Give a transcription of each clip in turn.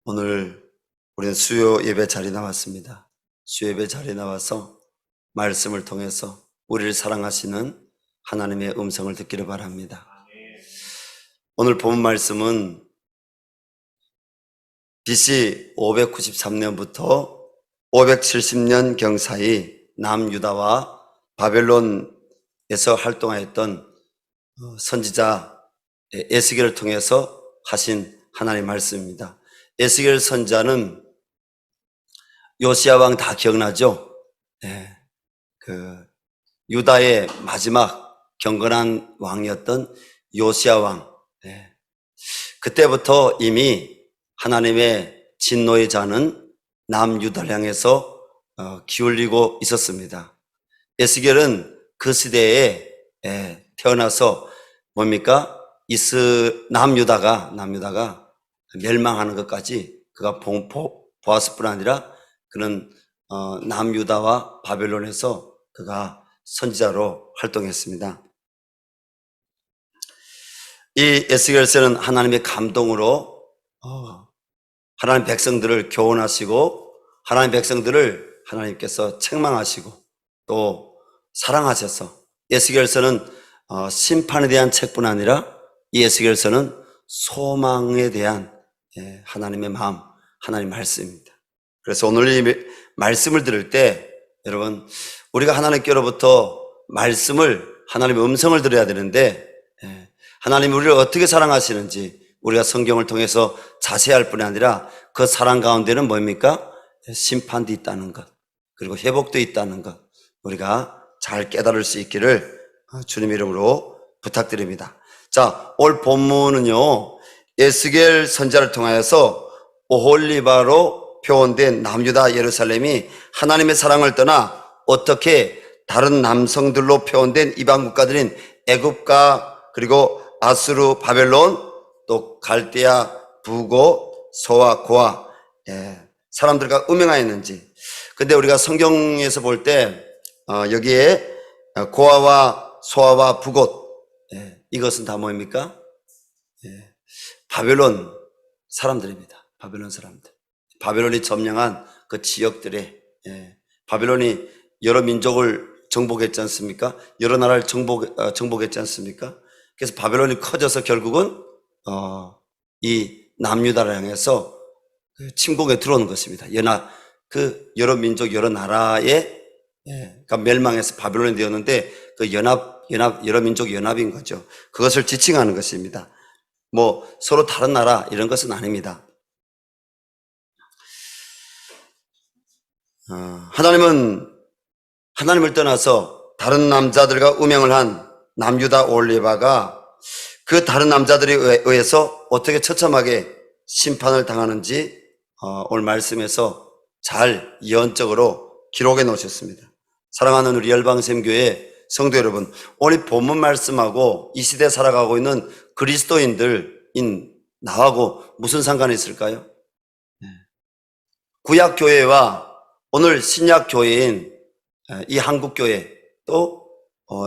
오늘 우리는 수요 예배 자리에 나왔습니다. 수요 예배 자리에 나와서 말씀을 통해서 우리를 사랑하시는 하나님의 음성을 듣기를 바랍니다. 오늘 본 말씀은 BC 593년부터 570년 경 사이 남유다와 바벨론에서 활동하였던 선지자 에스겔을 통해서 하신 하나님의 말씀입니다. 에스겔 선지자는 요시야 왕 다 기억나죠? 네. 유다의 마지막 경건한 왕이었던 요시야 왕. 네. 그때부터 이미 하나님의 진노의 자는 남유다를 향해서 기울이고 있었습니다. 에스겔은 그 시대에 태어나서 뭡니까? 남유다가 멸망하는 것까지 그가 보았을 뿐 아니라 그는 남유다와 바벨론에서 그가 선지자로 활동했습니다. 이 에스겔서는 하나님의 감동으로 하나님 백성들을 교훈하시고 하나님 백성들을 하나님께서 책망하시고 또 사랑하셔서 에스겔서는 심판에 대한 책뿐 아니라 이 에스겔서는 소망에 대한 하나님의 마음, 하나님의 말씀입니다. 그래서 오늘 이 말씀을 들을 때 여러분 우리가 하나님께로부터 말씀을 하나님의 음성을 들어야 되는데 하나님이 우리를 어떻게 사랑하시는지 우리가 성경을 통해서 자세히 할 뿐이 아니라 그 사랑 가운데는 뭡니까? 심판도 있다는 것 그리고 회복도 있다는 것 우리가 잘 깨달을 수 있기를 주님 이름으로 부탁드립니다. 자, 올 본문은요 에스겔 선지자를 통하여서 오홀리바로 표현된 남유다 예루살렘이 하나님의 사랑을 떠나 어떻게 다른 남성들로 표현된 이방 국가들인 애굽과 그리고 아수르, 바벨론 또 갈대아, 부고, 소와 고아 사람들과 음행하였는지. 근데 우리가 성경에서 볼 때 여기에 고아와 소아와 부곳 이것은 다 뭐입니까? 바벨론 사람들입니다. 바벨론 사람들. 바벨론이 점령한 그 지역들에 바벨론이 여러 민족을 정복했지 않습니까? 여러 나라를 정복했지 않습니까? 그래서 바벨론이 커져서 결국은 이 남유다를 향해서 침공에 들어오는 것입니다. 여러 민족, 여러 나라에 그러니까 멸망해서 바벨론이 되었는데 그 여러 민족 연합인 거죠. 그것을 지칭하는 것입니다. 뭐 서로 다른 나라 이런 것은 아닙니다. 하나님은 하나님을 떠나서 다른 남자들과 음행을 한 남유다 올리바가 그 다른 남자들에 의해서 어떻게 처참하게 심판을 당하는지 오늘 말씀에서 잘 예언적으로 기록해 놓으셨습니다. 사랑하는 우리 열방샘교회 성도 여러분, 오늘 본문 말씀하고 이 시대에 살아가고 있는 그리스도인들인 나하고 무슨 상관이 있을까요? 구약교회와 오늘 신약교회인 이 한국교회 또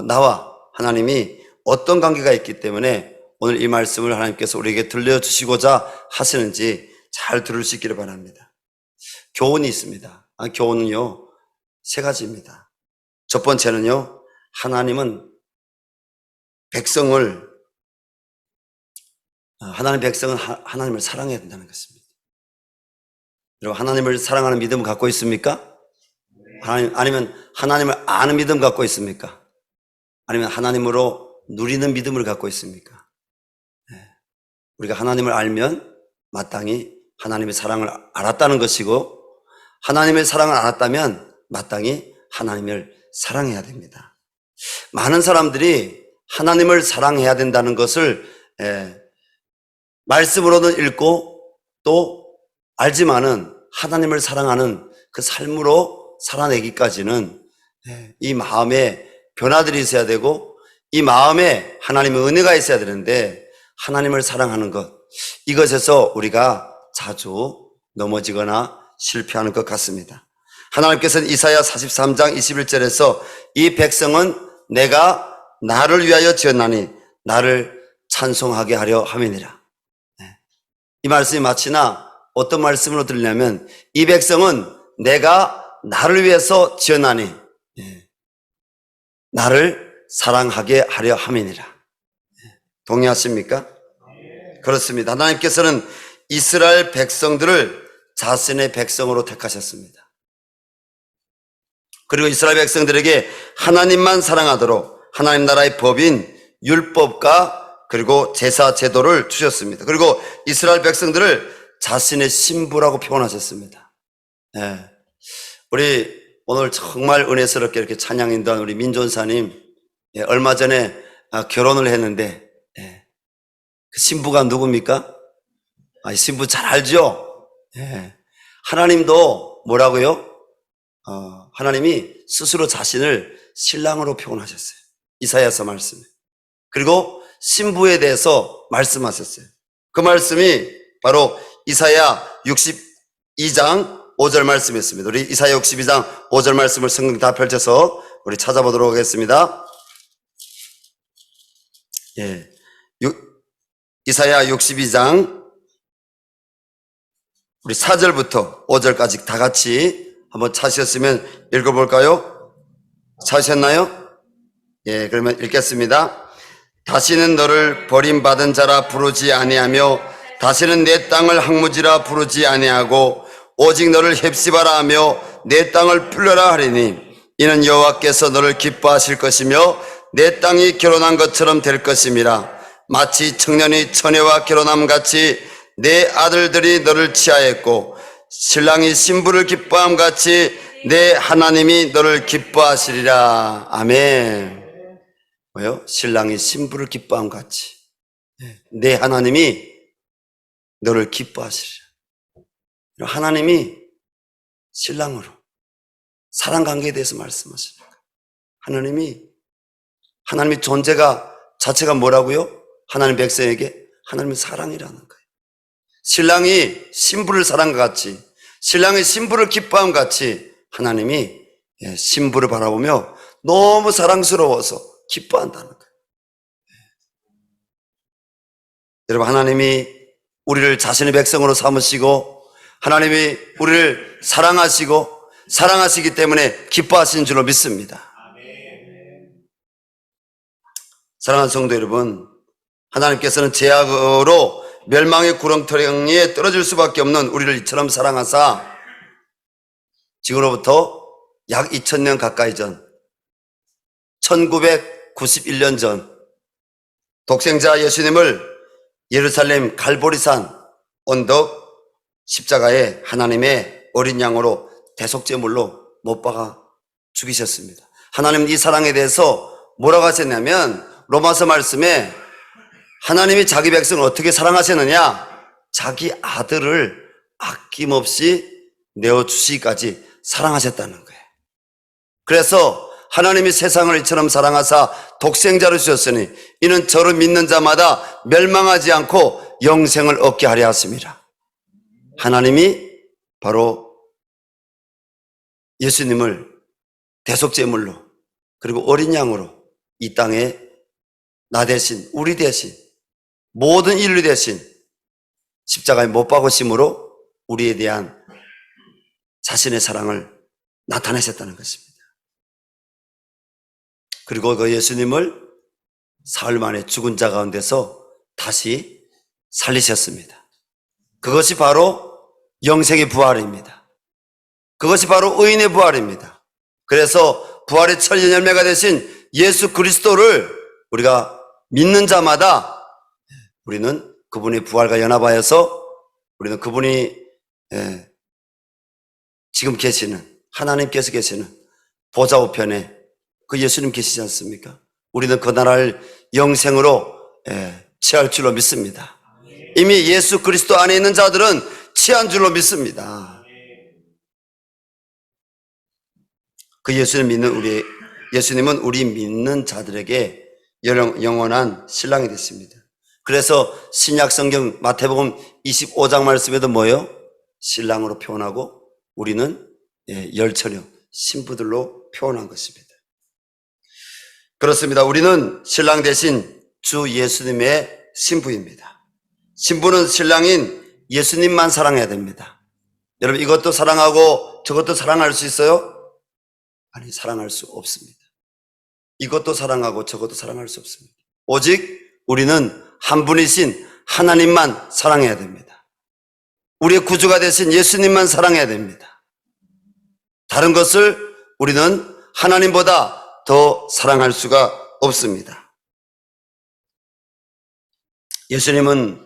나와 하나님이 어떤 관계가 있기 때문에 오늘 이 말씀을 하나님께서 우리에게 들려주시고자 하시는지 잘 들을 수 있기를 바랍니다. 교훈이 있습니다. 교훈은요 3가지입니다. 첫 번째는요 하나님은 하나님의 백성은 하나님을 사랑해야 된다는 것입니다. 여러분 하나님을 사랑하는 믿음 갖고 있습니까? 아니면 하나님을 아는 믿음 갖고 있습니까? 아니면 하나님으로 누리는 믿음을 갖고 있습니까? 우리가 하나님을 알면 마땅히 하나님의 사랑을 알았다는 것이고 하나님의 사랑을 알았다면 마땅히 하나님을 사랑해야 됩니다. 많은 사람들이 하나님을 사랑해야 된다는 것을 말씀으로는 읽고 또 알지만은 하나님을 사랑하는 그 삶으로 살아내기까지는 이 마음에 변화들이 있어야 되고 이 마음에 하나님의 은혜가 있어야 되는데 하나님을 사랑하는 것 이것에서 우리가 자주 넘어지거나 실패하는 것 같습니다. 하나님께서는 이사야 43장 21절에서 이 백성은 내가 나를 위하여 지었나니 나를 찬송하게 하려 함이니라. 이 말씀이 마치나 어떤 말씀으로 들리냐면 이 백성은 내가 나를 위해서 지어나니 나를 사랑하게 하려 함이니라. 동의하십니까? 그렇습니다. 하나님께서는 이스라엘 백성들을 자신의 백성으로 택하셨습니다. 그리고 이스라엘 백성들에게 하나님만 사랑하도록 하나님 나라의 법인 율법과 그리고 제사 제도를 주셨습니다. 그리고 이스라엘 백성들을 자신의 신부라고 표현하셨습니다. 네. 우리 오늘 정말 은혜스럽게 이렇게 찬양 인도한 우리 민존사님, 얼마 전에 결혼을 했는데 그 신부가 누굽니까? 신부 잘 알죠? 하나님도 뭐라고요? 하나님이 스스로 자신을 신랑으로 표현하셨어요. 이사야서 말씀에. 그리고 신부에 대해서 말씀하셨어요. 그 말씀이 바로 이사야 62장 5절 말씀이었습니다. 우리 이사야 62장 5절 말씀을 성경 다 펼쳐서 우리 찾아보도록 하겠습니다. 이사야 62장 우리 4절부터 5절까지 다 같이 한번 찾으셨으면 읽어볼까요? 찾으셨나요? 그러면 읽겠습니다. 다시는 너를 버림받은 자라 부르지 아니하며 다시는 내 땅을 항무지라 부르지 아니하고 오직 너를 헵시바라 하며 내 땅을 풀려라 하리니 이는 여호와께서 너를 기뻐하실 것이며 내 땅이 결혼한 것처럼 될 것임이라. 마치 청년이 처녀와 결혼함 같이 내 아들들이 너를 취하였고 신랑이 신부를 기뻐함 같이 내 하나님이 너를 기뻐하시리라. 아멘. 뭐요? 신랑이 신부를 기뻐함 같이 내 하나님이 너를 기뻐하시리라. 하나님이 신랑으로 사랑관계에 대해서 말씀하십니다. 하나님의 존재가 자체가 뭐라고요? 하나님 백성에게 하나님의 사랑이라는 거예요. 신랑이 신부를 사랑과 같이 신랑이 신부를 기뻐함 같이 하나님이 신부를 바라보며 너무 사랑스러워서 기뻐한다는 거예요. 여러분, 하나님이 우리를 자신의 백성으로 삼으시고 하나님이 우리를 사랑하시기 때문에 기뻐하시는 줄로 믿습니다. 사랑하는 성도 여러분, 하나님께서는 죄악으로 멸망의 구렁텅이에 떨어질 수밖에 없는 우리를 이처럼 사랑하사 지금으로부터 약 2000년 가까이 전 1991년 전 독생자 예수님을 예루살렘 갈보리산 언덕 십자가에 하나님의 어린 양으로 대속제물로 못 박아 죽이셨습니다. 하나님은 이 사랑에 대해서 뭐라고 하셨냐면 로마서 말씀에 하나님이 자기 백성을 어떻게 사랑하셨느냐? 자기 아들을 아낌없이 내어주시기까지 사랑하셨다는 거예요. 그래서 하나님이 세상을 이처럼 사랑하사 독생자를 주셨으니 이는 저를 믿는 자마다 멸망하지 않고 영생을 얻게 하려 하심이라. 하나님이 바로 예수님을 대속제물로 그리고 어린 양으로 이 땅에 나 대신 우리 대신 모든 인류 대신 십자가에 못 박으심으로 우리에 대한 자신의 사랑을 나타내셨다는 것입니다. 그리고 그 예수님을 사흘 만에 죽은 자 가운데서 다시 살리셨습니다. 그것이 바로 영생의 부활입니다. 그것이 바로 의인의 부활입니다. 그래서 부활의 첫 열매가 되신 예수 그리스도를 우리가 믿는 자마다 우리는 그분의 부활과 연합하여서 우리는 그분이 지금 계시는 하나님께서 계시는 보좌 우편에 그 예수님 계시지 않습니까? 우리는 그 나라를 영생으로 취할 줄로 믿습니다. 이미 예수 그리스도 안에 있는 자들은 취한 줄로 믿습니다. 그 예수님은 우리 믿는 자들에게 영원한 신랑이 됐습니다. 그래서 신약 성경 마태복음 25장 말씀에도 뭐예요? 신랑으로 표현하고 우리는 열처녀 신부들로 표현한 것입니다. 그렇습니다. 우리는 신랑 대신 주 예수님의 신부입니다. 신부는 신랑인 예수님만 사랑해야 됩니다. 여러분, 이것도 사랑하고 저것도 사랑할 수 있어요? 아니, 사랑할 수 없습니다. 이것도 사랑하고 저것도 사랑할 수 없습니다. 오직 우리는 한 분이신 하나님만 사랑해야 됩니다. 우리의 구주가 되신 예수님만 사랑해야 됩니다. 다른 것을 우리는 하나님보다 더 사랑할 수가 없습니다. 예수님은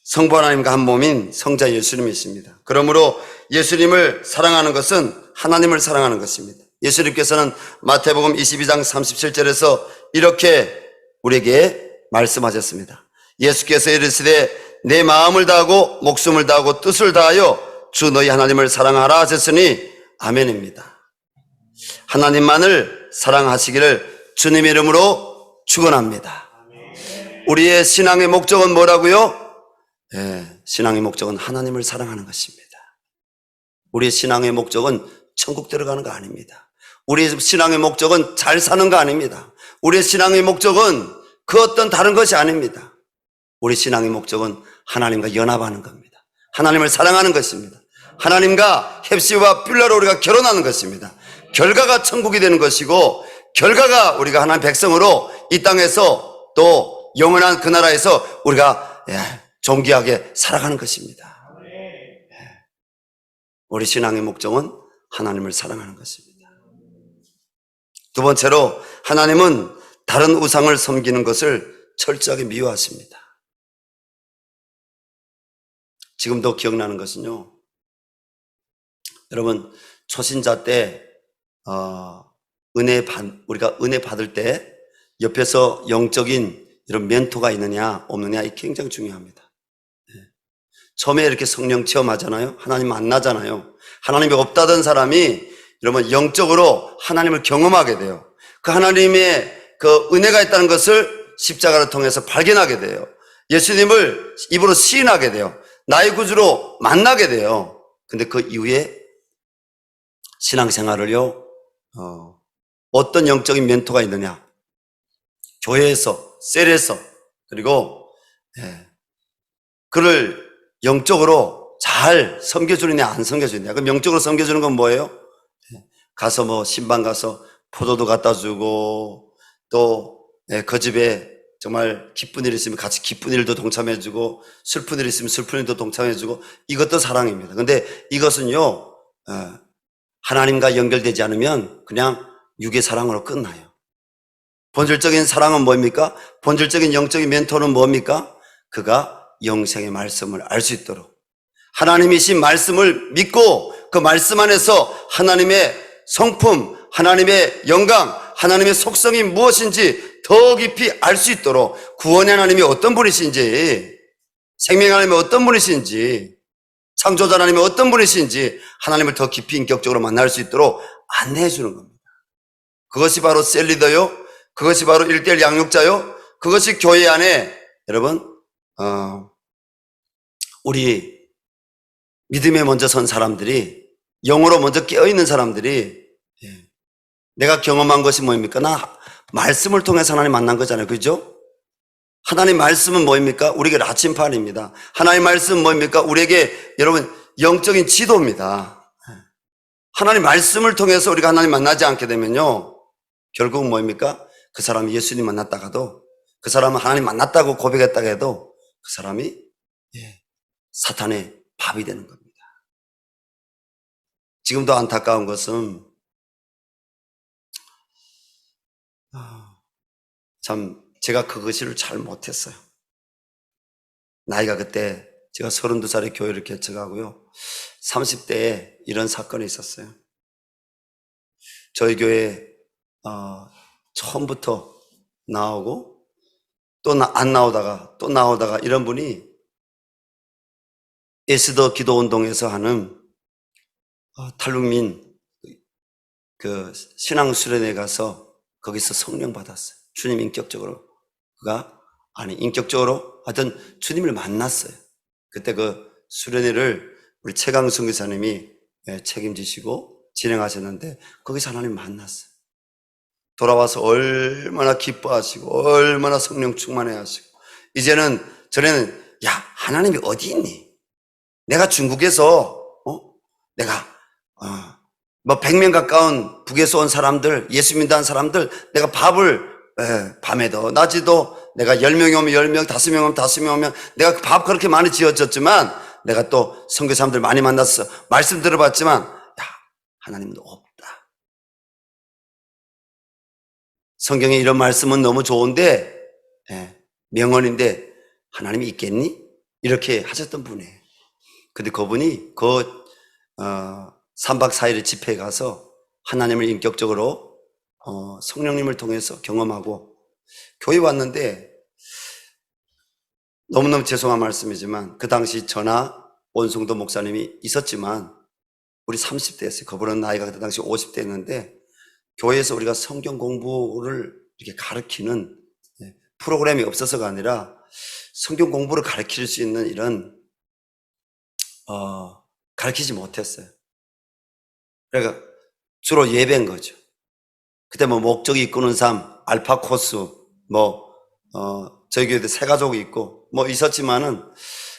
성부 하나님과 한 몸인 성자 예수님이십니다. 그러므로 예수님을 사랑하는 것은 하나님을 사랑하는 것입니다. 예수님께서는 마태복음 22장 37절에서 이렇게 우리에게 말씀하셨습니다. 예수께서 이르시되 내 마음을 다하고 목숨을 다하고 뜻을 다하여 주 너희 하나님을 사랑하라 하셨으니 아멘입니다. 하나님만을 사랑하시기를 주님의 이름으로 축원합니다. 우리의 신앙의 목적은 뭐라고요? 신앙의 목적은 하나님을 사랑하는 것입니다. 우리의 신앙의 목적은 천국 들어가는 거 아닙니다. 우리의 신앙의 목적은 잘 사는 거 아닙니다. 우리의 신앙의 목적은 그 어떤 다른 것이 아닙니다. 우리 신앙의 목적은 하나님과 연합하는 겁니다. 하나님을 사랑하는 것입니다. 하나님과 헵시와 빌라로 우리가 결혼하는 것입니다. 결과가 천국이 되는 것이고, 결과가 우리가 하나님 백성으로 이 땅에서 또 영원한 그 나라에서 우리가 존귀하게 살아가는 것입니다. 우리 신앙의 목적은 하나님을 사랑하는 것입니다. 두 번째로, 하나님은 다른 우상을 섬기는 것을 철저하게 미워하십니다. 지금도 기억나는 것은요, 여러분, 초신자 때 우리가 은혜 받을 때 옆에서 영적인 이런 멘토가 있느냐 없느냐, 이 굉장히 중요합니다. 처음에 이렇게 성령 체험하잖아요. 하나님 만나잖아요. 하나님이 없다던 사람이 여러분 영적으로 하나님을 경험하게 돼요. 그 하나님의 그 은혜가 있다는 것을 십자가를 통해서 발견하게 돼요. 예수님을 입으로 시인하게 돼요. 나의 구주로 만나게 돼요. 근데 그 이후에 신앙생활을요, 어떤 영적인 멘토가 있느냐? 교회에서, 셀에서, 그리고 그를 영적으로 잘 섬겨주느냐 안 섬겨주느냐. 그럼 영적으로 섬겨주는 건 뭐예요? 가서 뭐 신방 가서 포도도 갖다 주고, 또 그 집에 정말 기쁜 일 있으면 같이 기쁜 일도 동참해주고, 슬픈 일 있으면 슬픈 일도 동참해주고, 이것도 사랑입니다. 근데 이것은요, 하나님과 연결되지 않으면 그냥 육의 사랑으로 끝나요. 본질적인 사랑은 뭡니까? 본질적인 영적인 멘토는 뭡니까? 그가 영생의 말씀을 알 수 있도록, 하나님이신 말씀을 믿고 그 말씀 안에서 하나님의 성품, 하나님의 영광, 하나님의 속성이 무엇인지 더 깊이 알 수 있도록, 구원의 하나님이 어떤 분이신지, 생명의 하나님이 어떤 분이신지, 창조자 하나님이 어떤 분이신지 하나님을 더 깊이 인격적으로 만날 수 있도록 안내해 주는 겁니다. 그것이 바로 셀리더요, 그것이 바로 1:1 양육자요, 그것이 교회 안에 여러분 우리 믿음에 먼저 선 사람들이, 영으로 먼저 깨어있는 사람들이, 내가 경험한 것이 뭡니까? 나 말씀을 통해서 하나님 만난 거잖아요. 그죠? 하나님 말씀은 뭡니까? 우리에게 나침판입니다. 하나님 말씀은 뭡니까? 우리에게 여러분 영적인 지도입니다. 하나님 말씀을 통해서 우리가 하나님 만나지 않게 되면요, 결국은 뭡니까? 그 사람이 예수님 만났다가도, 그 사람은 하나님 만났다고 고백했다고 해도 그 사람이 사탄의 밥이 되는 겁니다. 지금도 안타까운 것은 참 제가 그것을 잘 못했어요. 나이가 그때 제가 32살에 교회를 개척하고요, 30대에 이런 사건이 있었어요. 저희 교회에 처음부터 나오고 또 안 나오다가 또 나오다가 이런 분이 에스더 기도운동에서 하는 탈북민 그 신앙수련회 가서 거기서 성령 받았어요. 주님 인격적으로, 인격적으로 하여튼 주님을 만났어요. 그때 그 수련회를 우리 최강승 교사님이 책임지시고 진행하셨는데, 거기서 하나님 만났어요. 돌아와서 얼마나 기뻐하시고 얼마나 성령 충만해 하시고, 이제는 전에는 야, 하나님이 어디 있니? 내가 중국에서 내가 뭐 100명 가까운 북에서 온 사람들, 예수 믿는 사람들, 내가 밥을 밤에도 낮에도 내가 10명이 오면 10명, 5명 오면 5명 오면 내가 밥 그렇게 많이 지어줬지만 내가 또 선교 사람들 많이 만났어. 말씀 들어봤지만 야, 하나님은 없다. 성경에 이런 말씀은 너무 좋은데 명언인데 하나님이 있겠니? 이렇게 하셨던 분이에요. 근데 그분이 3박 4일의 집회에 가서 하나님을 인격적으로 성령님을 통해서 경험하고 교회 왔는데 너무너무 죄송한 말씀이지만 그 당시 저나 원성도 목사님이 있었지만 우리 30대였어요. 그분은 나이가 그때 당시 50대였는데 교회에서 우리가 성경 공부를 이렇게 가르치는 프로그램이 없어서가 아니라 성경 공부를 가르칠 수 있는 이런 가르치지 못했어요. 그러니까 주로 예배인 거죠. 그때 뭐 목적이 이끄는 삶, 알파 코스, 저희 교회도 새 가족이 있고 있었지만은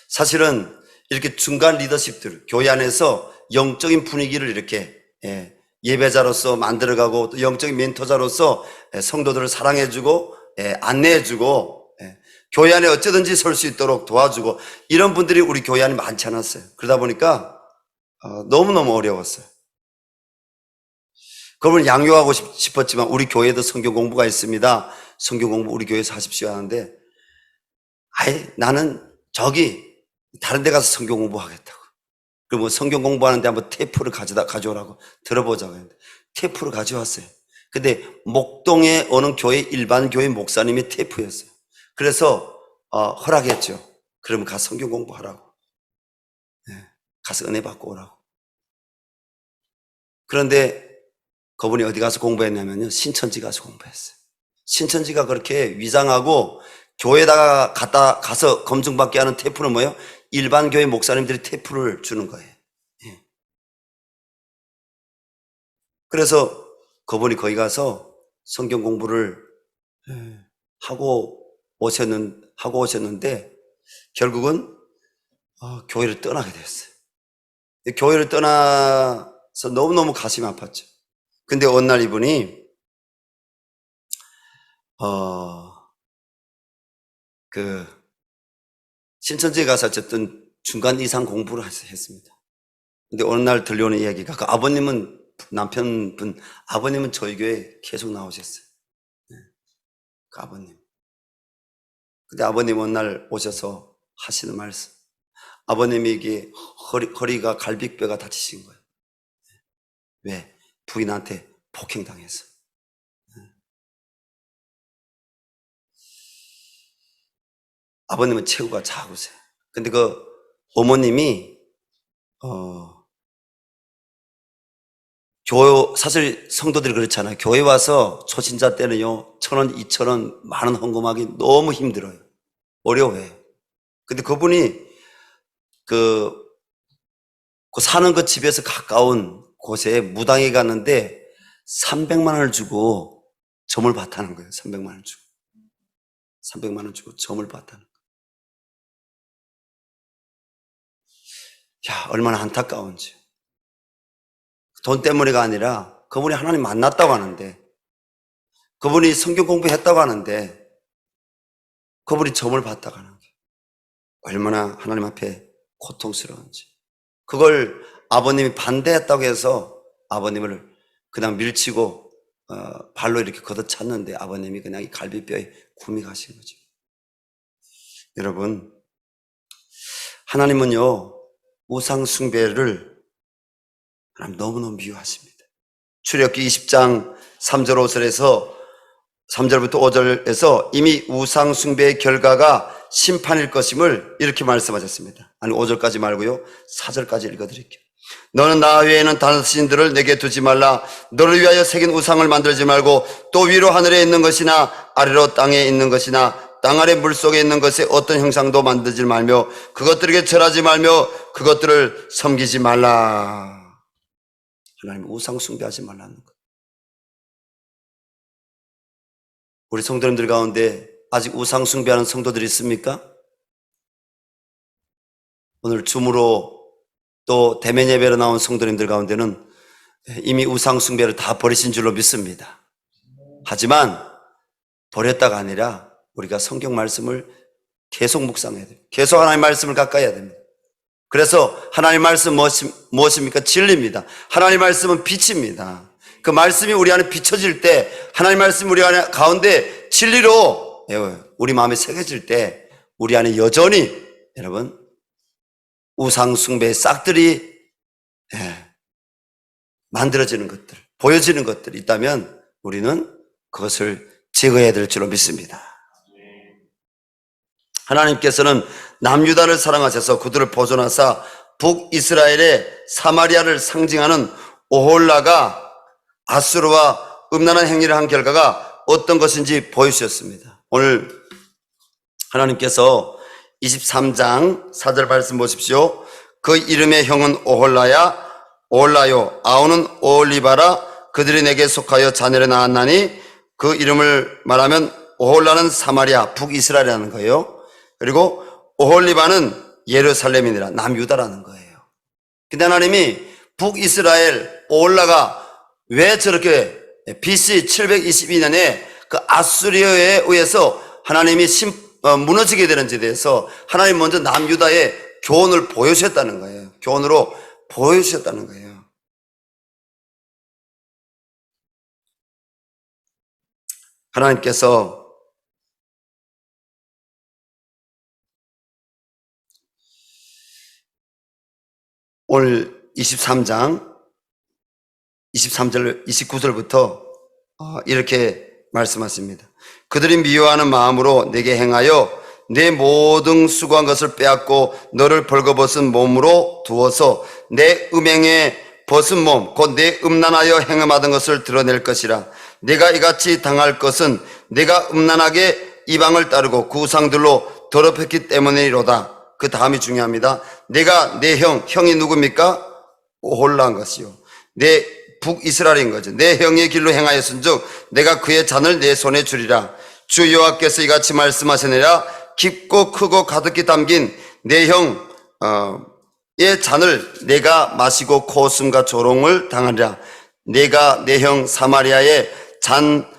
사실은 이렇게 중간 리더십들, 교회 안에서 영적인 분위기를 이렇게 예배자로서 만들어가고 또 영적인 멘토자로서 성도들을 사랑해주고 안내해주고 교회 안에 어쩌든지 설 수 있도록 도와주고 이런 분들이 우리 교회 안에 많지 않았어요. 그러다 보니까 너무너무 어려웠어요. 그걸 양육하고 싶었지만 우리 교회에도 성경 공부가 있습니다. 성경 공부 우리 교회에서 하십시오 하는데 나는 다른 데 가서 성경 공부하겠다고. 그리고 성경 공부하는데 한번 테이프를 가져오라고 들어보자고 했는데 테이프를 가져왔어요. 근데 목동에 어느 교회 일반 교회 목사님이 테이프였어요. 그래서 허락했죠. 그러면 가서 성경 공부하라고. 가서 은혜 받고 오라고. 그런데 그분이 어디 가서 공부했냐면요. 신천지 가서 공부했어요. 신천지가 그렇게 위장하고 교회에다가 가서 검증받게 하는 테이프는 뭐예요? 일반 교회 목사님들이 테이프를 주는 거예요. 그래서 그분이 거기 가서 성경 공부를 하고 오셨는데 결국은 교회를 떠나게 됐어요. 교회를 떠나서 너무너무 가슴이 아팠죠. 근데 어느 날 이분이 신천지에 가서 어쨌든 중간 이상 공부를 했습니다. 근데 어느 날 들려오는 이야기가 그 아버님은 남편분 아버님은 저희 교회에 계속 나오셨어요. 그 아버님. 근데 아버님 어느 날 오셔서 하시는 말씀. 아버님이 이게 허리가 갈비뼈가 다치신 거예요. 왜? 부인한테 폭행당해서. 아버님은 체구가 작으세요. 근데 그 어머님이 사실 성도들이 그렇잖아요. 교회 와서 초신자 때는요 1,000원, 2,000원 많은 헌금하기 너무 힘들어요. 어려워해요. 근데 그분이 그 사는 그 집에서 가까운 곳에 무당에 갔는데 300만 원을 주고 점을 봤다는 거예요. 300만 원 주고. 300만 원 주고 점을 봤다는 거예요. 야, 얼마나 안타까운지. 돈 때문에가 아니라 그분이 하나님 만났다고 하는데 그분이 성경 공부했다고 하는데 그분이 점을 봤다고 하는 게 얼마나 하나님 앞에 고통스러운지. 그걸 아버님이 반대했다고 해서 아버님을 그냥 밀치고 발로 이렇게 걷어찼는데 아버님이 그냥 이 갈비뼈에 굼이 가신 거죠. 여러분, 하나님은요 우상 숭배를 하나님 너무너무 미워하십니다. 출애굽기 20장 3절 5절에서 3절부터 5절에서 이미 우상 숭배의 결과가 심판일 것임을 이렇게 말씀하셨습니다. 아니 5절까지 말고요 4절까지 읽어드릴게요. 너는 나 외에는 다른 신들을 내게 두지 말라. 너를 위하여 새긴 우상을 만들지 말고 또 위로 하늘에 있는 것이나 아래로 땅에 있는 것이나 땅 아래 물속에 있는 것에 어떤 형상도 만들지 말며 그것들에게 절하지 말며 그것들을 섬기지 말라. 하나님 우상 숭배하지 말라는 것. 우리 성도님들 가운데 아직 우상 숭배하는 성도들이 있습니까? 오늘 줌으로 또 대면 예배로 나온 성도님들 가운데는 이미 우상 숭배를 다 버리신 줄로 믿습니다. 하지만 버렸다가 아니라 우리가 성경 말씀을 계속 묵상해야 돼요. 계속 하나님의 말씀을 가까이 해야 됩니다. 그래서 하나님의 말씀 무엇입니까? 진리입니다. 하나님의 말씀은 빛입니다. 그 말씀이 우리 안에 비춰질 때, 하나님의 말씀이 우리 안에 가운데 진리로 우리 마음에 새겨질 때 우리 안에 여전히 여러분 우상 숭배의 싹들이 만들어지는 것들, 보여지는 것들이 있다면 우리는 그것을 제거해야 될 줄로 믿습니다. 하나님께서는 남유다를 사랑하셔서 그들을 보존하사 북이스라엘의 사마리아를 상징하는 오홀라가 아수르와 음란한 행위를 한 결과가 어떤 것인지 보여주셨습니다. 오늘 하나님께서 23장 4절 말씀 보십시오. 그 이름의 형은 오홀라요 아우는 오홀리바라 그들이 내게 속하여 자녀를 낳았나니 그 이름을 말하면 오홀라는 사마리아 북이스라엘이라는 거예요. 그리고 오홀리바는 예루살렘이니라 남유다라는 거예요. 근데 하나님이 북이스라엘 오홀라가 왜 저렇게 BC 722년에 그 아수리아에 의해서 하나님이 무너지게 되는지에 대해서 하나님 먼저 남유다의 교훈을 보여주셨다는 거예요. 교훈으로 보여주셨다는 거예요. 하나님께서 오늘 23장 23절 29절부터 이렇게 말씀하십니다. 그들이 미워하는 마음으로 내게 행하여 내 모든 수고한 것을 빼앗고 너를 벌거벗은 몸으로 두어서 내 음행에 벗은 몸 곧 내 음란하여 행함하던 것을 드러낼 것이라. 내가 이같이 당할 것은 내가 음란하게 이방을 따르고 그 우상들로 더럽혔기 때문이로다. 그 다음이 중요합니다. 내가 내 형이 누굽니까? 오홀라한 것이요 내 북이스라엘인 거죠. 내 형의 길로 행하였은즉 내가 그의 잔을 내 손에 주리라. 주 여호와께서 이같이 말씀하시니라. 깊고 크고 가득히 담긴 내 형의 잔을 내가 마시고 코웃음과 조롱을 당하리라. 내가 내 형 사마리아의 잔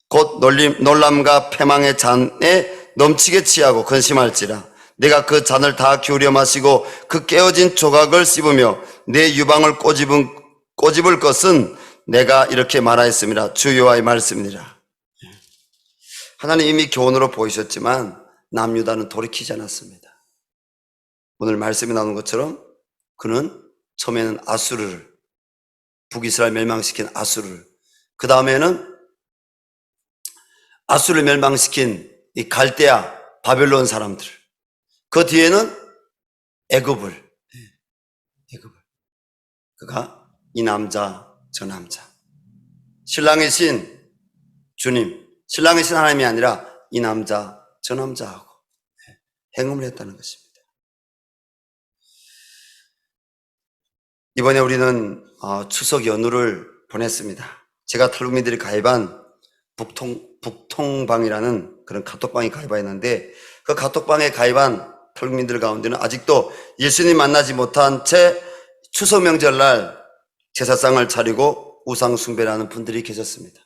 곧 놀람과 패망의 잔에 넘치게 취하고 근심할지라. 내가 그 잔을 다 기울여 마시고 그 깨어진 조각을 씹으며 내 유방을 꼬집을 것은 내가 이렇게 말하였습니다. 주 여호와의 말씀이니라. 하나님 이미 교훈으로 보이셨지만 남유다는 돌이키지 않았습니다. 오늘 말씀이 나오는 것처럼 그는 처음에는 아수르를 북이스라엘 멸망시킨 아수르를 그 다음에는 아수르를 멸망시킨 이 갈대아 바벨론 사람들 그 뒤에는 애굽을 그가 이 남자 저 남자 신랑의 신 주님 신랑의 신 하나님이 아니라 이 남자 저 남자하고 행음을 했다는 것입니다. 이번에 우리는 추석 연휴를 보냈습니다. 제가 탈북민들이 가입한 북통방이라는 그런 카톡방에 가입했는데 그 카톡방에 가입한 탈북민들 가운데는 아직도 예수님 만나지 못한 채 추석 명절날 제사상을 차리고 우상 숭배를 하는 분들이 계셨습니다.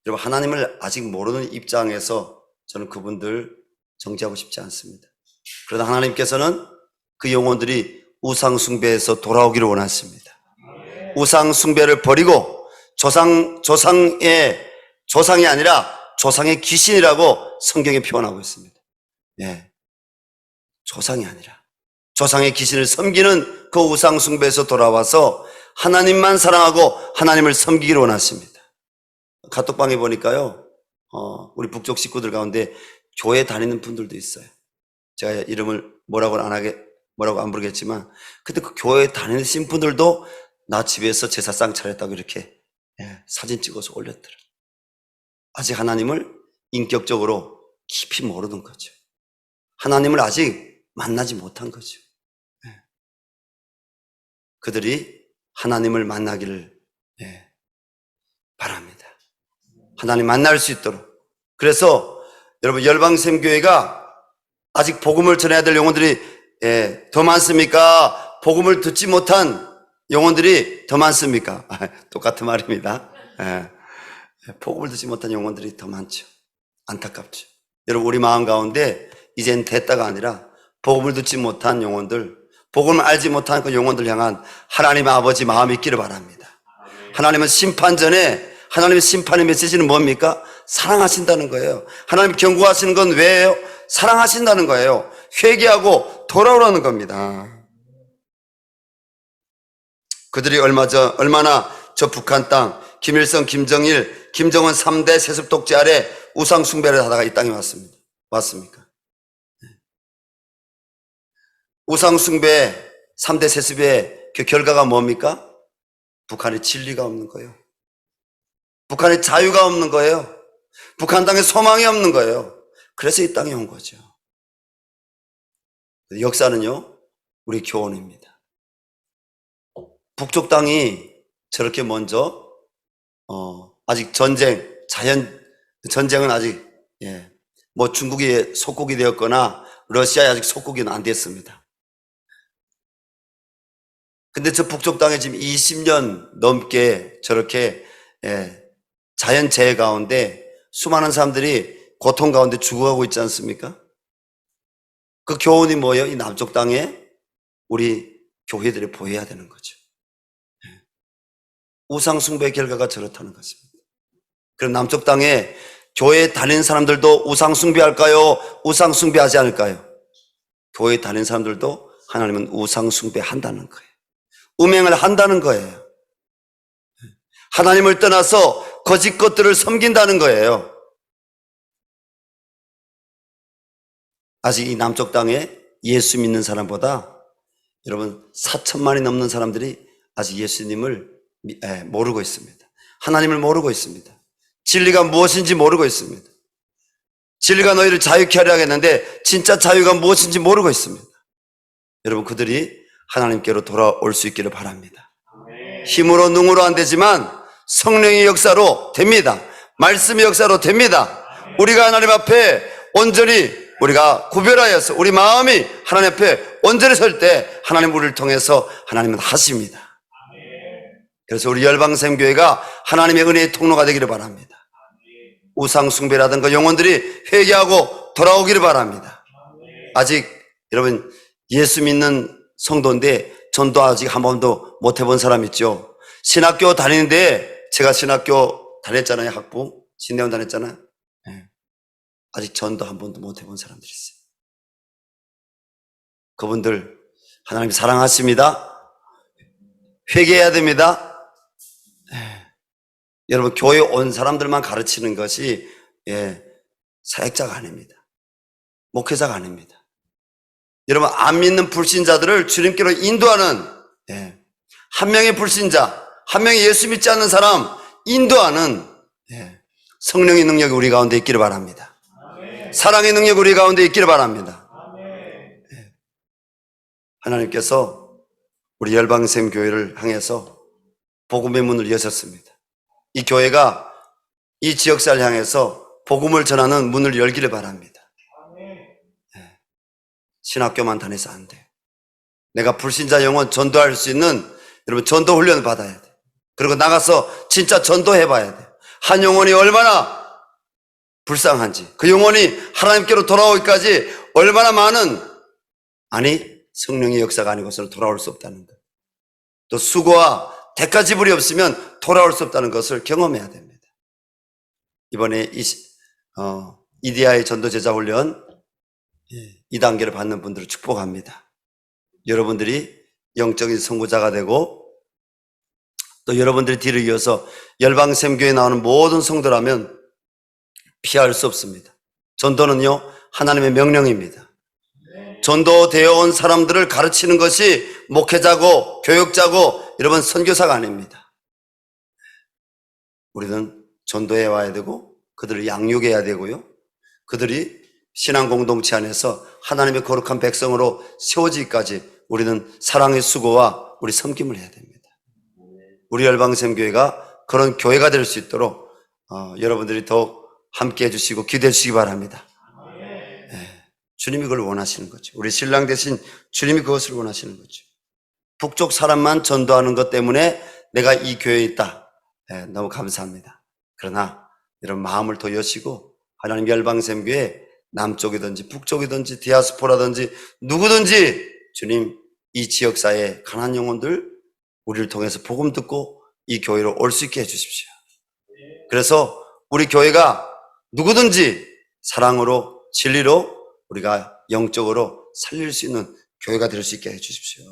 여러분 하나님을 아직 모르는 입장에서 저는 그분들 정죄하고 싶지 않습니다. 그러나 하나님께서는 그 영혼들이 우상 숭배에서 돌아오기를 원하십니다. 우상 숭배를 버리고 조상이 아니라 조상의 귀신이라고 성경에 표현하고 있습니다. 예. 조상이 아니라 조상의 귀신을 섬기는 그 우상 숭배에서 돌아와서 하나님만 사랑하고 하나님을 섬기기를 원하십니다. 카톡방에 보니까요, 우리 북쪽 식구들 가운데 교회 다니는 분들도 있어요. 제가 이름을 뭐라고 안 부르겠지만, 근데 그 교회 다니신 분들도 나 집에서 제사상 차렸다고 이렇게 사진 찍어서 올렸더라. 아직 하나님을 인격적으로 깊이 모르는 거죠. 하나님을 아직 만나지 못한 거죠. 그들이 하나님을 만나기를 바랍니다. 하나님 만날 수 있도록. 그래서 여러분 열방샘교회가 아직 복음을 전해야 될 영혼들이 더 많습니까? 복음을 듣지 못한 영혼들이 더 많습니까? 똑같은 말입니다. 예. 복음을 듣지 못한 영혼들이 더 많죠. 안타깝죠. 여러분, 우리 마음 가운데 이젠 됐다가 아니라 복음을 듣지 못한 영혼들, 복음을 알지 못한 그 영혼들 향한 하나님의 아버지 마음이 있기를 바랍니다. 하나님은 심판 전에 하나님의 심판의 메시지는 뭡니까? 사랑하신다는 거예요. 하나님 경고하시는 건 왜예요? 사랑하신다는 거예요. 회개하고 돌아오라는 겁니다. 그들이 얼마나 저 북한 땅, 김일성, 김정일, 김정은 3대 세습 독재 아래 우상 숭배를 하다가 이 땅에 왔습니까? 우상 숭배 3대 세습의 그 결과가 뭡니까? 북한에 진리가 없는 거예요. 북한에 자유가 없는 거예요. 북한 땅에 소망이 없는 거예요. 그래서 이 땅에 온 거죠. 역사는요, 우리 교훈입니다. 북쪽 땅이 저렇게 먼저 아직 전쟁은 아직 뭐 중국이 속국이 되었거나 러시아에 아직 속국이 안 됐습니다. 근데 저 북쪽 땅에 지금 20년 넘게 저렇게 자연재해 가운데 수많은 사람들이 고통 가운데 죽어가고 있지 않습니까? 그 교훈이 뭐예요? 이 남쪽 땅에 우리 교회들이 보여야 되는 거죠. 우상숭배 결과가 저렇다는 것입니다. 그럼 남쪽 땅에 교회에 다니는 사람들도 우상숭배할까요? 우상숭배하지 않을까요? 교회에 다니는 사람들도 하나님은 우상숭배한다는 거예요. 음행을 한다는 거예요. 하나님을 떠나서 거짓 것들을 섬긴다는 거예요. 아직 이 남쪽 땅에 예수 믿는 사람보다 여러분 4천만이 넘는 사람들이 아직 예수님을 모르고 있습니다. 하나님을 모르고 있습니다. 진리가 무엇인지 모르고 있습니다. 진리가 너희를 자유케 하려 하겠는데 진짜 자유가 무엇인지 모르고 있습니다. 여러분, 그들이 하나님께로 돌아올 수 있기를 바랍니다. 힘으로 능으로 안 되지만 성령의 역사로 됩니다. 말씀의 역사로 됩니다. 우리가 하나님 앞에 온전히 우리가 구별하여서 우리 마음이 하나님 앞에 온전히 설 때 하나님 우리를 통해서 하나님은 하십니다. 그래서 우리 열방샘교회가 하나님의 은혜의 통로가 되기를 바랍니다. 우상숭배라든가 영혼들이 회개하고 돌아오기를 바랍니다. 아직 여러분 예수 믿는 성도인데 전도 아직 한 번도 못 해본 사람 있죠. 신학교 다니는데 제가 신학교 다녔잖아요. 학부 신대원 다녔잖아요. 아직 전도 한 번도 못 해본 사람들이 있어요. 그분들 하나님 사랑하십니다. 회개해야 됩니다. 여러분, 교회 온 사람들만 가르치는 것이 사역자가 아닙니다. 목회자가 아닙니다. 여러분, 안 믿는 불신자들을 주님께로 인도하는 한 명의 불신자, 한 명의 예수 믿지 않는 사람 인도하는 성령의 능력이 우리 가운데 있기를 바랍니다. 사랑의 능력이 우리 가운데 있기를 바랍니다. 하나님께서 우리 열방샘 교회를 향해서 복음의 문을 여셨습니다. 이 교회가 이 지역사를 향해서 복음을 전하는 문을 열기를 바랍니다. 신학교만 다녀서 안 돼요. 내가 불신자 영혼 전도할 수 있는 여러분 전도 훈련을 받아야 돼. 그리고 나가서 진짜 전도해 봐야 돼. 한 영혼이 얼마나 불쌍한지, 그 영혼이 하나님께로 돌아오기까지 얼마나 많은 성령의 역사가 아니고서는 돌아올 수 없다는 것. 또 수고와 대가 지불이 없으면 돌아올 수 없다는 것을 경험해야 됩니다. 이번에 EDI 전도제자 훈련 2단계를 받는 분들을 축복합니다. 여러분들이 영적인 선구자가 되고 또 여러분들이 뒤를 이어서 열방샘교회에 나오는 모든 성도라면 피할 수 없습니다. 전도는요, 하나님의 명령입니다. 전도되어 온 사람들을 가르치는 것이 목회자고 교육자고 여러분 선교사가 아닙니다. 우리는 전도해 와야 되고 그들을 양육해야 되고요. 그들이 신앙 공동체 안에서 하나님의 거룩한 백성으로 세워지기까지 우리는 사랑의 수고와 우리 섬김을 해야 됩니다. 우리 열방샘교회가 그런 교회가 될 수 있도록 여러분들이 더욱 함께 해주시고 기도해 주시기 바랍니다. 주님이 그걸 원하시는 거죠. 우리 신랑 대신 주님이 그것을 원하시는 거죠. 북쪽 사람만 전도하는 것 때문에 내가 이 교회에 있다. 너무 감사합니다. 그러나 이런 마음을 더 여시고 하나님 열방샘교회 남쪽이든지 북쪽이든지 디아스포라든지 누구든지 주님 이 지역사회 가난한 영혼들 우리를 통해서 복음 듣고 이 교회로 올 수 있게 해주십시오. 그래서 우리 교회가 누구든지 사랑으로 진리로 우리가 영적으로 살릴 수 있는 교회가 될 수 있게 해주십시오.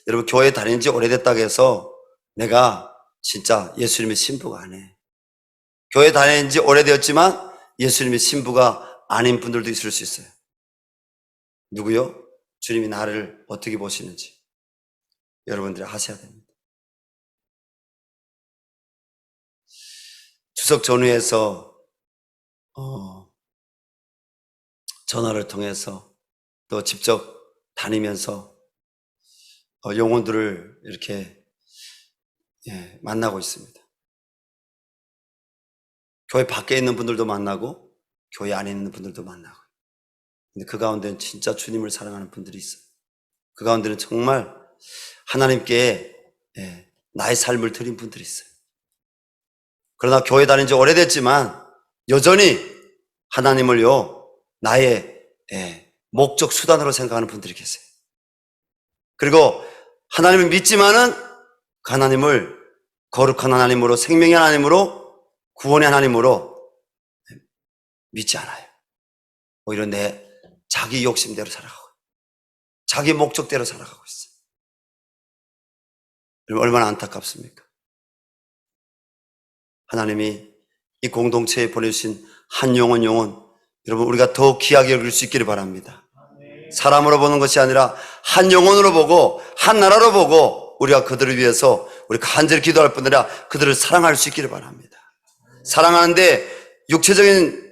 여러분 교회 다닌 지 오래됐다고 해서 내가 진짜 예수님의 신부가 아니에요. 교회 다닌 지 오래되었지만 예수님의 신부가 아닌 분들도 있을 수 있어요. 누구요? 주님이 나를 어떻게 보시는지 여러분들이 하셔야 됩니다. 추석 전후에서 전화를 통해서 또 직접 다니면서 영혼들을 이렇게 만나고 있습니다. 교회 밖에 있는 분들도 만나고 교회 안에 있는 분들도 만나고, 근데 그 가운데는 진짜 주님을 사랑하는 분들이 있어요. 그 가운데는 정말 하나님께 나의 삶을 드린 분들이 있어요. 그러나 교회 다닌 지 오래됐지만 여전히 하나님을요 나의 목적 수단으로 생각하는 분들이 계세요. 그리고 하나님을 믿지만은 그 하나님을 거룩한 하나님으로, 생명의 하나님으로, 구원의 하나님으로 믿지 않아요. 오히려 내 자기 욕심대로 살아가고 자기 목적대로 살아가고 있어요. 얼마나 안타깝습니까? 하나님이 이 공동체에 보내주신 한 영혼 여러분 우리가 더 귀하게 여길 수 있기를 바랍니다. 사람으로 보는 것이 아니라 한 영혼으로 보고 한 나라로 보고 우리가 그들을 위해서 우리 간절히 기도할 뿐 아니라 그들을 사랑할 수 있기를 바랍니다. 사랑하는데 육체적인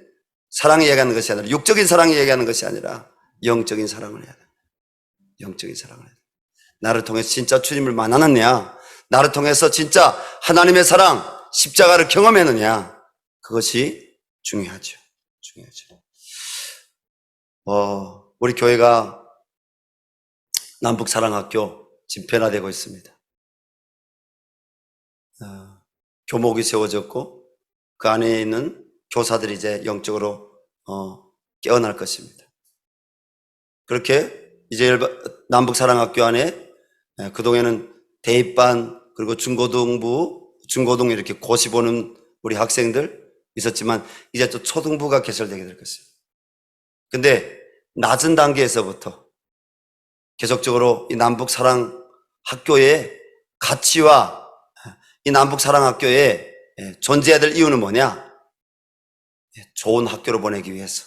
사랑이 얘기하는 것이 아니라, 육적인 사랑이 얘기하는 것이 아니라 영적인 사랑을 해야 됩니다. 영적인 사랑을 해야 됩니다. 나를 통해서 진짜 주님을 만나느냐, 나를 통해서 진짜 하나님의 사랑, 십자가를 경험했느냐, 그것이 중요하죠. 중요하죠. 우리 교회가 남북사랑학교 지금 변화되고 있습니다. 교목이 세워졌고 그 안에 있는 교사들이 이제 영적으로 깨어날 것입니다. 그렇게 이제 남북사랑학교 안에 그동안에는 대입반 그리고 중고등 이렇게 고시 보는 우리 학생들 있었지만 이제 또 초등부가 개설되게 될 것입니다. 근데 낮은 단계에서부터 계속적으로 이 남북사랑학교의 가치와 이 남북사랑학교에 존재해야 될 이유는 뭐냐? 좋은 학교로 보내기 위해서,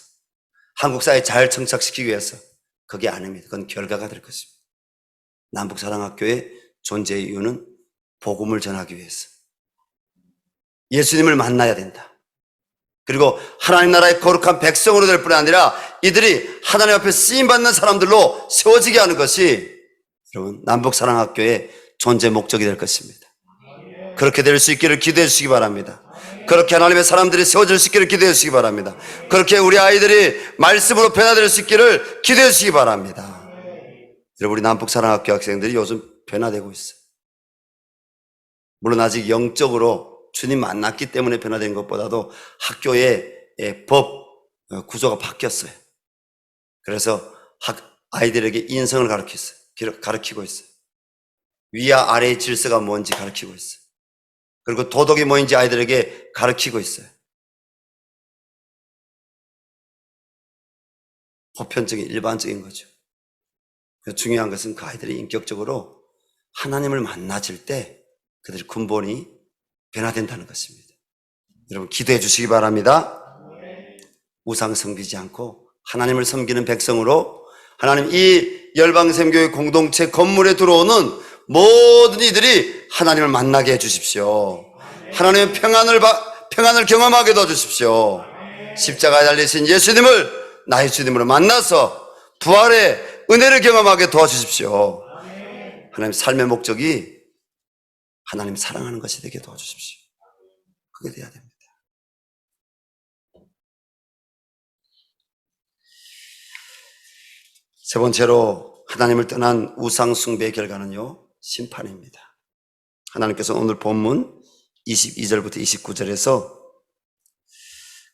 한국 사회에 잘 정착시키기 위해서. 그게 아닙니다. 그건 결과가 될 것입니다. 남북사랑학교의 존재의 이유는 복음을 전하기 위해서, 예수님을 만나야 된다. 그리고 하나님 나라의 거룩한 백성으로 될 뿐 아니라 이들이 하나님 앞에 쓰임받는 사람들로 세워지게 하는 것이 여러분 남북사랑학교의 존재 목적이 될 것입니다. 그렇게 될 수 있기를 기도해 주시기 바랍니다. 그렇게 하나님의 사람들이 세워질 수 있기를 기도해 주시기 바랍니다. 그렇게 우리 아이들이 말씀으로 변화될 수 있기를 기도해 주시기 바랍니다. 여러분 우리 남북사랑학교 학생들이 요즘 변화되고 있어요. 물론 아직 영적으로 주님 만났기 때문에 변화된 것보다도 학교의 법 구조가 바뀌었어요. 그래서 아이들에게 인성을 가르치고 있어요. 위와 아래의 질서가 뭔지 가르치고 있어요. 그리고 도덕이 뭐인지 아이들에게 가르치고 있어요. 보편적인 일반적인 거죠. 중요한 것은 그 아이들이 인격적으로 하나님을 만나질 때 그들의 근본이 변화된다는 것입니다. 여러분 기도해 주시기 바랍니다. 우상 섬기지 않고 하나님을 섬기는 백성으로 하나님 이 열방샘교회 공동체 건물에 들어오는 모든 이들이 하나님을 만나게 해 주십시오. 하나님의 평안을 경험하게 도와주십시오. 십자가에 달리신 예수님을 나의 주님으로 만나서 부활의 은혜를 경험하게 도와주십시오. 하나님 삶의 목적이 하나님 사랑하는 것이 되게 도와주십시오. 그게 돼야 됩니다. 세 번째로 하나님을 떠난 우상 숭배의 결과는요, 심판입니다. 하나님께서 오늘 본문 22절부터 29절에서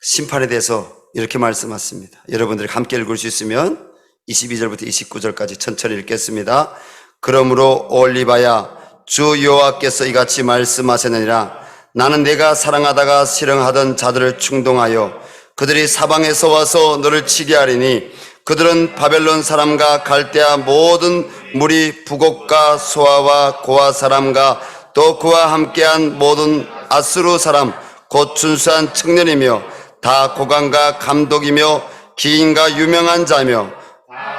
심판에 대해서 이렇게 말씀하십니다. 여러분들이 함께 읽을 수 있으면 22절부터 29절까지 천천히 읽겠습니다. 그러므로 올리바야, 주 여호와께서 이같이 말씀하셨느니라. 나는 내가 사랑하다가 싫어하던 자들을 충동하여 그들이 사방에서 와서 너를 치게 하리니 그들은 바벨론 사람과 갈대아 모든 무리 부곡과 소아와 고아 사람과 또 그와 함께한 모든 아수르 사람 곧 준수한 청년이며 다 고관과 감독이며 기인과 유명한 자며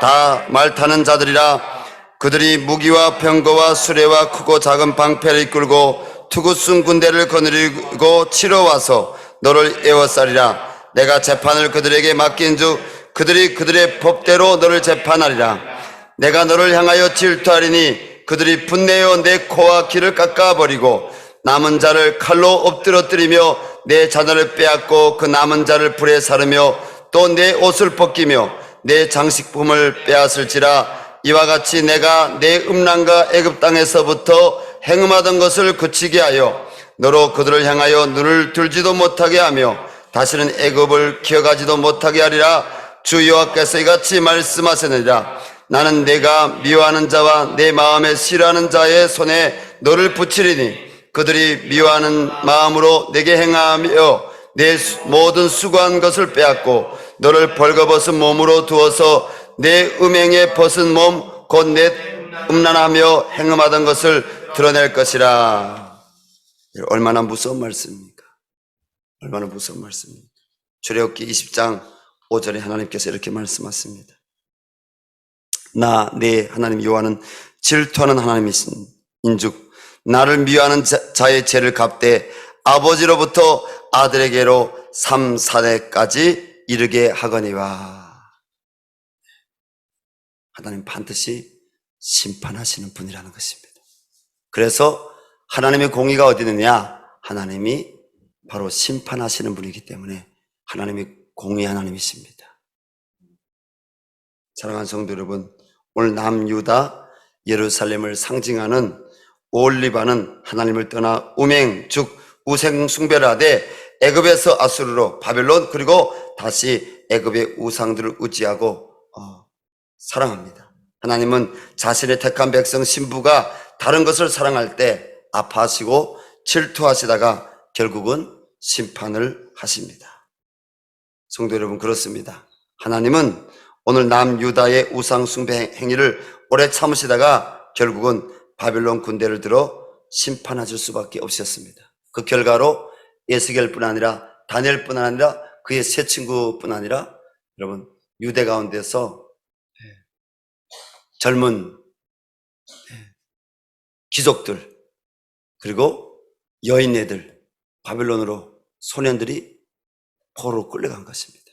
다 말 타는 자들이라. 그들이 무기와 병거와 수레와 크고 작은 방패를 이끌고 투구순 군대를 거느리고 치러 와서 너를 에워싸리라. 내가 재판을 그들에게 맡긴즉 그들이 그들의 법대로 너를 재판하리라. 내가 너를 향하여 질투하리니 그들이 분내어 내 코와 귀를 깎아버리고 남은 자를 칼로 엎드러뜨리며 내 자녀를 빼앗고 그 남은 자를 불에 사르며 또 내 옷을 벗기며 내 장식품을 빼앗을지라. 이와 같이 내가 내 음란과 애굽 땅에서부터 행음하던 것을 그치게 하여 너로 그들을 향하여 눈을 들지도 못하게 하며 다시는 애굽을 기억하지도 못하게 하리라. 주 여호와께서 이같이 말씀하셨느니라. 나는 내가 미워하는 자와 내 마음에 싫어하는 자의 손에 너를 붙이리니 그들이 미워하는 마음으로 내게 행하며 내 모든 수고한 것을 빼앗고 너를 벌거벗은 몸으로 두어서 내 음행에 벗은 몸 곧 내 음란하며 행음하던 것을 드러낼 것이라. 얼마나 무서운 말씀입니까? 얼마나 무서운 말씀입니까? 출애굽기 20장 5절에 하나님께서 이렇게 말씀하십니다. 나 내 하나님 여호와는 질투하는 하나님이신 인즉 나를 미워하는 자의 죄를 갚되 아버지로부터 아들에게로 3, 4대까지 이르게 하거니와. 하나님 반드시 심판하시는 분이라는 것입니다. 그래서 하나님의 공의가 어디 있느냐? 하나님이 바로 심판하시는 분이기 때문에 하나님이 공의 하나님이십니다. 사랑하는 성도 여러분, 오늘 남유다 예루살렘을 상징하는 올리바는 하나님을 떠나 음행 즉 우상 숭배를 하되 애굽에서 아수르로 바벨론 그리고 다시 애굽의 우상들을 의지하고 사랑합니다. 하나님은 자신의 택한 백성 신부가 다른 것을 사랑할 때 아파하시고 질투하시다가 결국은 심판을 하십니다. 성도 여러분, 그렇습니다. 하나님은 오늘 남유다의 우상 숭배 행위를 오래 참으시다가 결국은 바벨론 군대를 들어 심판하실 수밖에 없었습니다. 그 결과로 에스겔뿐 아니라 다니엘뿐 아니라 그의 세 친구뿐 아니라 여러분 유대 가운데서 젊은 귀족들 그리고 여인네들 바벨론으로 소년들이 포로로 끌려간 것입니다.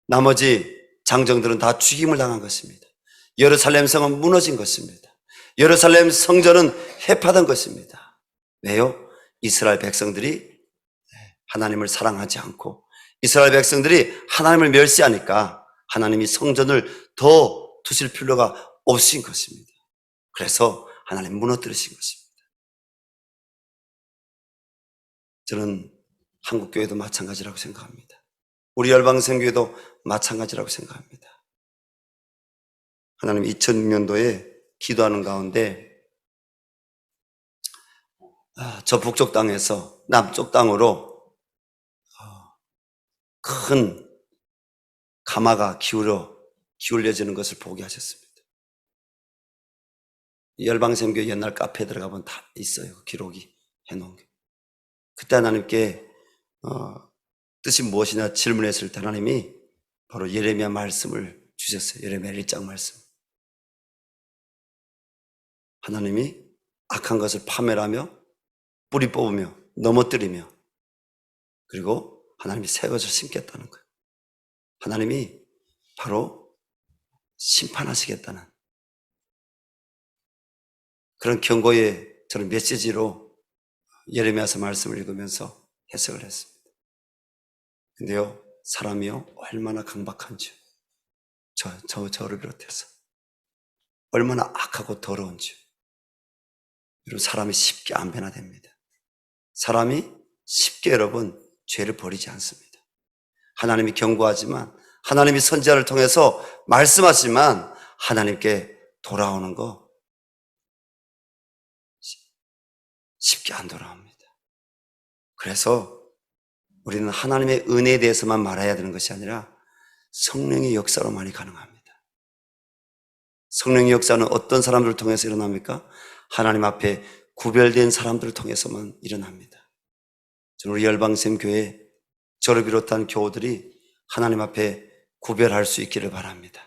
나머지 장정들은 다 죽임을 당한 것입니다. 예루살렘 성은 무너진 것입니다. 예루살렘 성전은 해파된 것입니다. 왜요? 이스라엘 백성들이 하나님을 사랑하지 않고 이스라엘 백성들이 하나님을 멸시하니까 하나님이 성전을 더 두실 필요가 없으신 것입니다. 그래서 하나님 무너뜨리신 것입니다. 저는 한국교회도 마찬가지라고 생각합니다. 우리 열방선교회도 마찬가지라고 생각합니다. 하나님 2006년도에 기도하는 가운데 저 북쪽 땅에서 남쪽 땅으로 큰 가마가 기울여지는 것을 보게 하셨습니다. 열방선교회 옛날 카페에 들어가면 다 있어요. 기록이 해놓은 게. 그때 하나님께 뜻이 무엇이냐 질문했을 때 하나님이 바로 예레미야 말씀을 주셨어요. 예레미야 1장 말씀. 하나님이 악한 것을 파멸하며 뿌리 뽑으며 넘어뜨리며 그리고 하나님이 새 것을 심겠다는 거예요. 하나님이 바로 심판하시겠다는 그런 경고의 저는 메시지로 예레미야서 말씀을 읽으면서 해석을 했습니다. 근데요, 사람이요 얼마나 강박한지 저를 비롯해서 얼마나 악하고 더러운지. 여러분, 사람이 쉽게 안 변화됩니다. 사람이 쉽게 여러분 죄를 버리지 않습니다. 하나님이 경고하지만, 하나님이 선지자를 통해서 말씀하지만 하나님께 돌아오는 거 쉽게 안 돌아옵니다. 그래서 우리는 하나님의 은혜에 대해서만 말해야 되는 것이 아니라 성령의 역사로만이 가능합니다. 성령의 역사는 어떤 사람들을 통해서 일어납니까? 하나님 앞에 구별된 사람들을 통해서만 일어납니다. 저는 우리 열방샘 교회, 저를 비롯한 교우들이 하나님 앞에 구별할 수 있기를 바랍니다.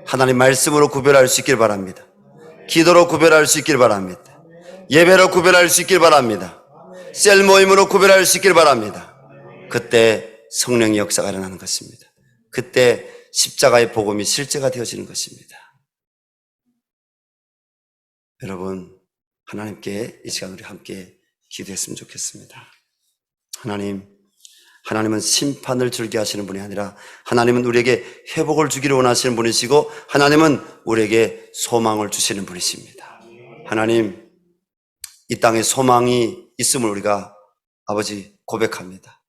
하나님 말씀으로 구별할 수 있기를 바랍니다. 기도로 구별할 수 있기를 바랍니다. 예배로 구별할 수 있기를 바랍니다. 셀 모임으로 구별할 수 있기를 바랍니다. 그때 성령의 역사가 일어나는 것입니다. 그때 십자가의 복음이 실제가 되어지는 것입니다. 여러분, 하나님께 이 시간 우리 함께 기도했으면 좋겠습니다. 하나님은 심판을 줄게 하시는 분이 아니라 하나님은 우리에게 회복을 주기를 원하시는 분이시고, 하나님은 우리에게 소망을 주시는 분이십니다. 하나님, 이 땅에 소망이 있음을 우리가 아버지 고백합니다.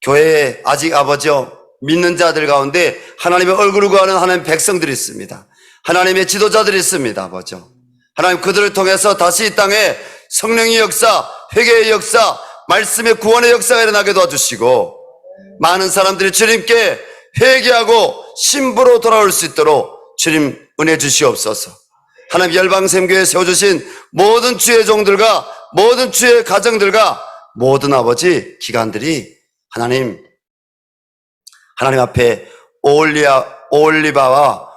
교회에 아직 아버지여 믿는 자들 가운데 하나님의 얼굴을 구하는 하나님 백성들이 있습니다. 하나님의 지도자들이 있습니다. 아버지여, 하나님 그들을 통해서 다시 이 땅에 성령의 역사, 회개의 역사, 말씀의 구원의 역사가 일어나게 도와주시고, 많은 사람들이 주님께 회개하고 신부로 돌아올 수 있도록 주님 은혜 주시옵소서. 하나님 열방샘교회에 세워주신 모든 주의 종들과 모든 주의 가정들과 모든 아버지 기관들이 하나님 앞에 오홀리바와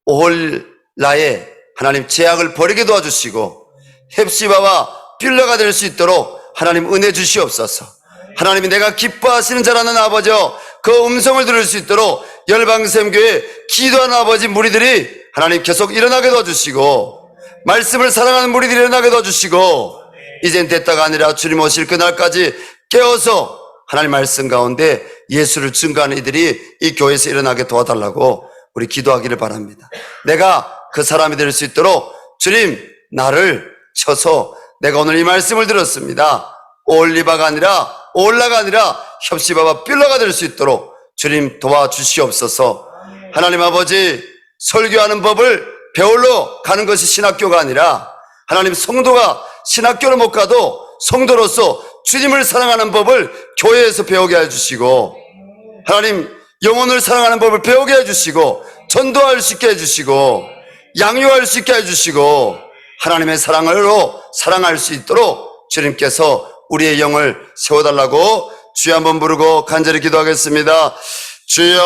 오홀라의 하나님 죄악을 버리게 도와주시고, 헵시바와 빌라가 될 수 있도록 하나님 은혜 주시옵소서. 하나님이 내가 기뻐하시는 자라는 아버지여, 그 음성을 들을 수 있도록 열방샘교회 기도하는 아버지 무리들이 하나님 계속 일어나게 도와주시고, 말씀을 사랑하는 무리들이 일어나게 도와주시고, 이젠 됐다가 아니라 주님 오실 그날까지 깨어서 하나님 말씀 가운데 예수를 증거하는 이들이 이 교회에서 일어나게 도와달라고 우리 기도하기를 바랍니다. 내가 그 사람이 될 수 있도록 주님 나를 쳐서 내가 오늘 이 말씀을 들었습니다. 올리바가 아니라 올라가 아니라 헵시바와 빌라가 될 수 있도록 주님 도와주시옵소서. 하나님 아버지, 설교하는 법을 배우러 가는 것이 신학교가 아니라 하나님 성도가 신학교를 못 가도 성도로서 주님을 사랑하는 법을 교회에서 배우게 해주시고, 하나님 영혼을 사랑하는 법을 배우게 해주시고, 전도할 수 있게 해주시고, 양육할 수 있게 해주시고, 하나님의 사랑으로 사랑할 수 있도록 주님께서 우리의 영을 세워달라고 주여 한번 부르고 간절히 기도하겠습니다. 주여